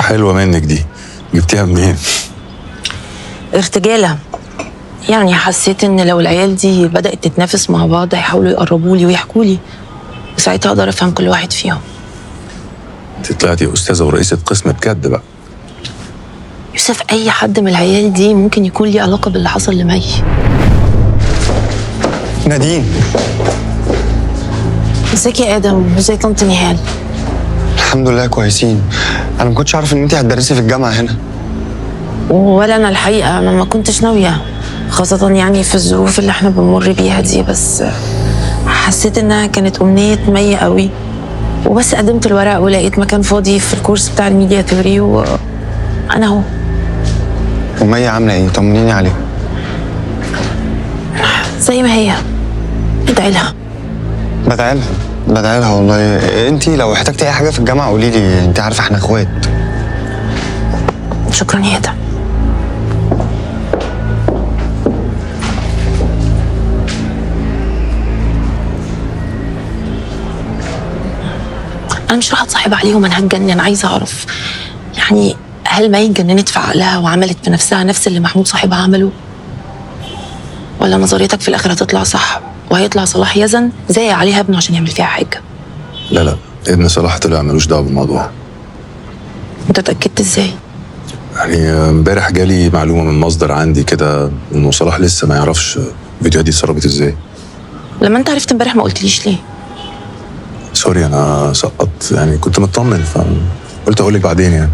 حلوة منك دي، جبتيها منين؟ ارتجالة. يعني حسيت ان لو العيال دي بدأت تتنافس مع بعض هيحاولوا يقربوا لي ويحكوا لي، وساعتها اقدر افهم كل واحد فيهم. انت طلعتي استاذة ورئيسة قسم بجد بقى. يوسف، اي حد من العيال دي ممكن يكون ليه علاقة باللي حصل لمي. نادين، ازيك يا ادم؟ وازاي طنط نهال؟ الحمد لله كويسين. انا ما كنتش عارف ان انت هتدرسي في الجامعه هنا. ولا انا الحقيقة انا ما كنتش ناوية، خاصة يعني في الظروف اللي احنا بنمر بيها دي، بس حسيت انها كانت امنية مي قوي، وبس قدمت الورق ولقيت مكان فاضي في الكورس بتاع الميديا ثيوري وانا اهو. ومي عامله ايه؟ طمنيني عليها. زي ما هي، ادعي لها. بدعي لها والله. انت لو احتجتي اي حاجه في الجامعه قولي لي، انت عارفه احنا اخوات. شكرا يا ادم. انا مش راح اتصاحب عليهم، انا هتجنن. عايزه اعرف يعني هل مي اتجننت في عقلها وعملت في نفسها نفس اللي محمود صاحبها عمله، ولا نظريتك في الاخر هتطلع صح وهيطلع صلاح يزن زي عليها ابنه عشان يعمل فيها حاجه؟ لا ابن صلاح طلع ملوش دعوة بالموضوع. انت اتاكدت ازاي؟ يعني امبارح جالي معلومة من مصدر عندي كده انه صلاح لسه ما يعرفش الفيديوهات دي اتسربت ازاي. لما انت عرفت امبارح ما قلتليش ليه؟ سوري انا سقطت، يعني كنت مطمن فقلت اقول لك بعدين. يعني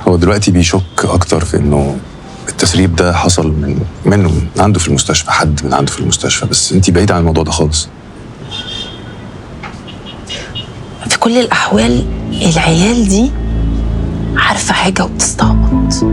هو دلوقتي بيشك اكتر في انه التسريب ده حصل منه عنده في المستشفى، حد من عنده في المستشفى، بس انت بعيدة عن الموضوع ده خالص. في كل الاحوال العيال دي عارفه حاجه وبتستعبط.